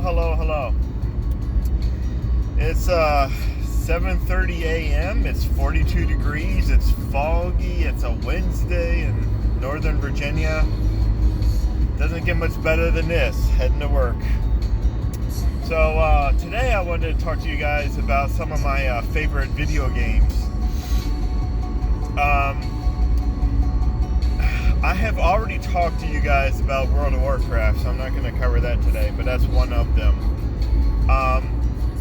hello. It's 7:30 a.m. It's 42 degrees. It's foggy. It's a Wednesday in Northern Virginia. Doesn't get much better than this. Heading to work. So today I wanted to talk to you guys about some of my favorite video games. I have already talked to you guys about World of Warcraft, so I'm not going to cover that today, but that's one of them.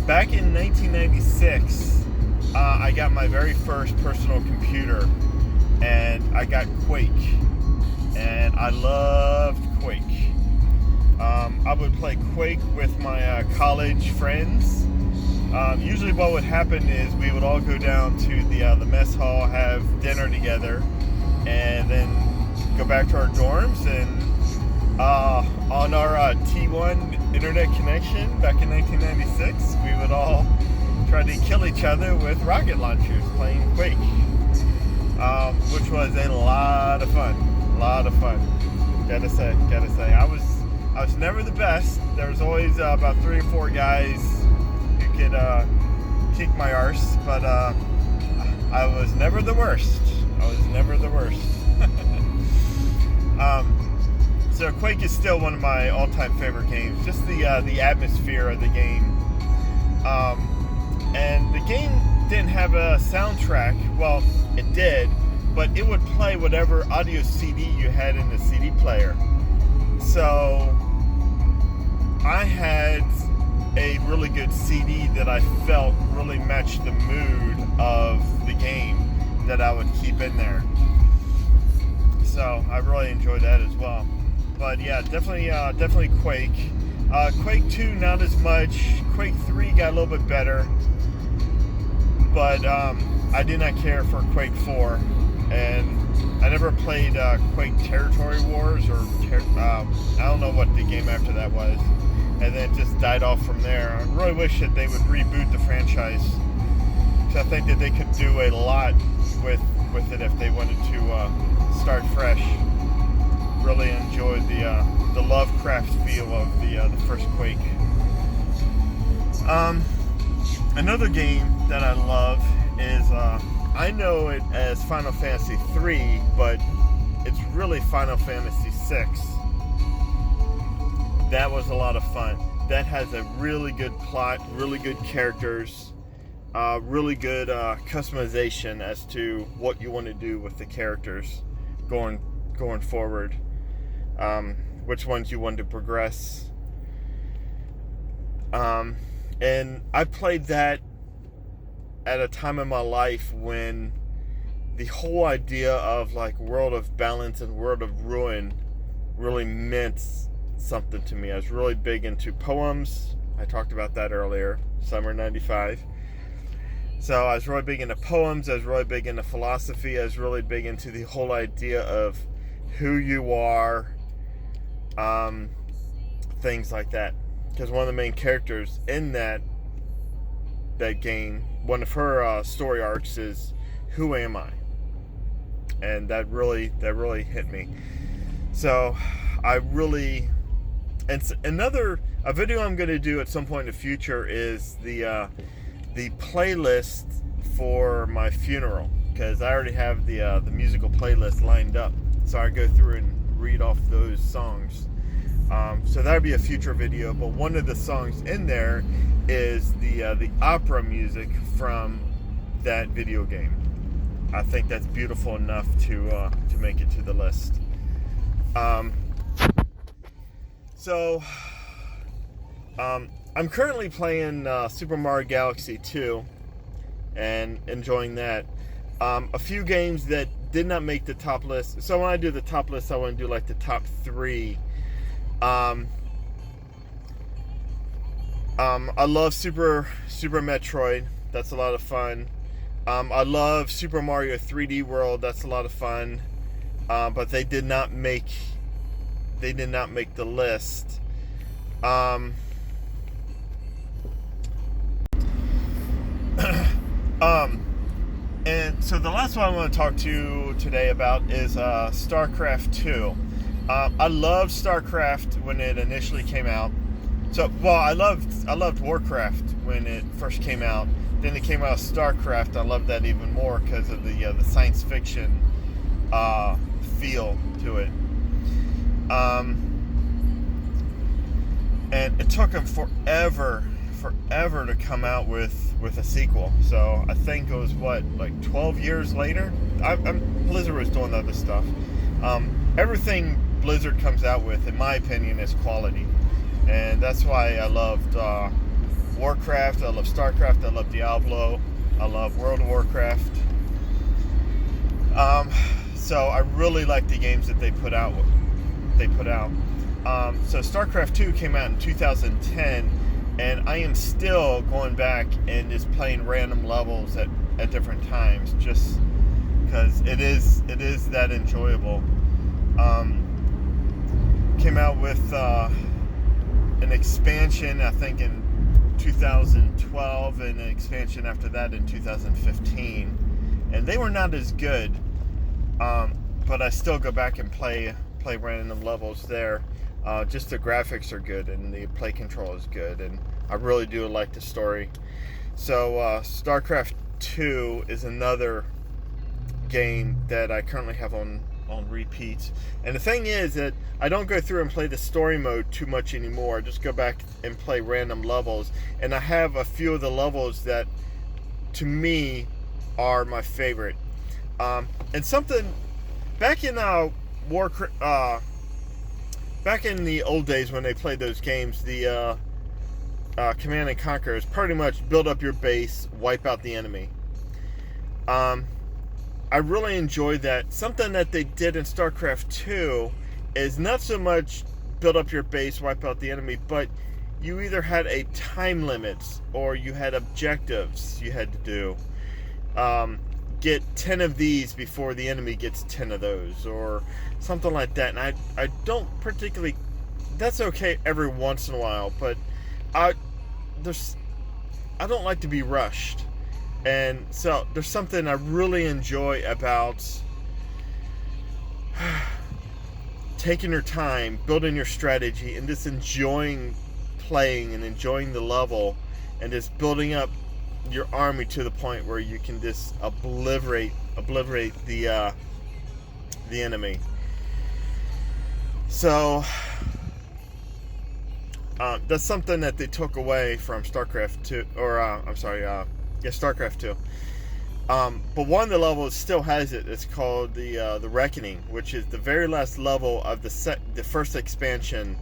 Back in 1996, I got my very first personal computer, and I got Quake, and I loved Quake. I would play Quake with my college friends. Usually what would happen is we would all go down to the mess hall, have dinner together, and then go back to our dorms, and on our T1 internet connection back in 1996, we would all try to kill each other with rocket launchers playing Quake, which was a lot of fun. Gotta say, I was never the best. There was always about 3 or 4 guys who could kick my arse, but I was never the worst. So Quake is still one of my all-time favorite games. Just the atmosphere of the game. And the game didn't have a soundtrack. Well, it did, but it would play whatever audio CD you had in the CD player. So I had a really good CD that I felt really matched the mood of the game that I would keep in there. So I really enjoyed that as well. But yeah, definitely Quake. Quake 2, not as much. Quake 3 got a little bit better. But I did not care for Quake 4. And I never played Quake Territory Wars, or I don't know what the game after that was. And then it just died off from there. I really wish that they would reboot the franchise, because I think that they could do a lot with it if they wanted to start fresh. Really enjoyed the Lovecraft feel of the first Quake. Another game that I love is I know it as Final Fantasy 3, but it's really Final Fantasy 6. That was a lot of fun. That has a really good plot, really good characters, really good customization as to what you want to do with the characters going forward. Which ones you want to progress. And I played that at a time in my life when the whole idea of like World of Balance and World of Ruin really meant something to me. I was really big into poems. I talked about that earlier, summer 95. So I was really big into poems. I was really big into philosophy. I was really big into the whole idea of who you are, things like that. Because one of the main characters in that game, one of her story arcs is, who am I? And that really hit me. So I really, and a video I'm going to do at some point in the future is the playlist for my funeral, because I already have the musical playlist lined up. So I go through and read off those songs. So that would be a future video. But one of the songs in there is the opera music from that video game. I think that's beautiful enough to make it to the list. I'm currently playing Super Mario Galaxy 2 and enjoying that. A few games that did not make the top list. So when I do the top list, I want to do like the top 3. I love Super Metroid. That's a lot of fun. I love Super Mario 3D World. That's a lot of fun. But they did not make the list. And so the last one I want to talk to you today about is Starcraft 2. I loved Starcraft when it initially came out. So, well, I loved Warcraft when it first came out. Then it came out Starcraft. I loved that even more because of the science fiction feel to it. Um, and it took them forever to come out with a sequel. So I think it was like 12 years later. Blizzard was doing other stuff. Everything Blizzard comes out with, in my opinion, is quality, and that's why I loved Warcraft. I love Starcraft. I love Diablo. I love World of Warcraft. So I really like the games that they put out. So StarCraft 2 came out in 2010, and I am still going back and just playing random levels at different times, just because it is that enjoyable. Came out with an expansion, I think, in 2012, and an expansion after that in 2015, and they were not as good, but I still go back and play random levels there. Just the graphics are good, and the play control is good, and I really do like the story. So StarCraft 2 is another game that I currently have on repeat. And the thing is that I don't go through and play the story mode too much anymore. I just go back and play random levels, and I have a few of the levels that to me are my favorite. And something back in Warcraft, back in the old days when they played those games, the Command and Conquer is pretty much build up your base, wipe out the enemy. I really enjoyed that. Something that they did in StarCraft 2 is not so much build up your base, wipe out the enemy, but you either had a time limit or you had objectives you had to do. Get 10 of these before the enemy gets 10 of those, or something like that. And I don't particularly... That's okay every once in a while, but I don't like to be rushed. And so there's something I really enjoy about taking your time, building your strategy, and just enjoying playing and enjoying the level, and just building up your army to the point where you can just obliterate the enemy. So that's something that they took away from StarCraft 2, or StarCraft 2. But one of the levels still has it. It's called the Reckoning, which is the very last level of the first expansion,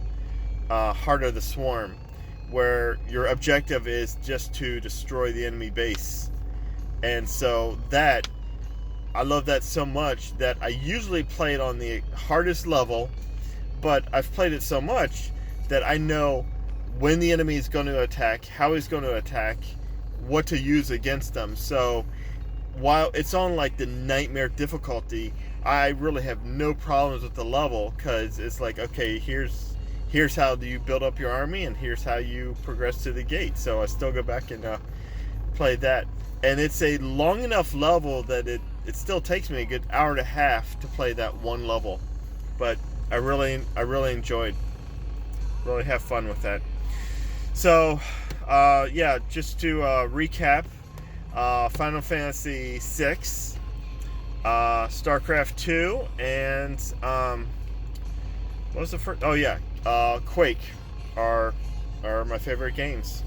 Heart of the Swarm, where your objective is just to destroy the enemy base. And so I love that so much that I usually play it on the hardest level, but I've played it so much that I know when the enemy is going to attack, how he's going to attack, what to use against them. So while it's on like the nightmare difficulty, I really have no problems with the level, because it's like, okay, here's how you build up your army, and here's how you progress to the gate. So I still go back and play that, and it's a long enough level that it still takes me a good hour and a half to play that one level, but I really enjoyed, really have fun with that. So just to recap, Final Fantasy VI, StarCraft 2, and what was the first? Oh yeah, Quake are my favorite games.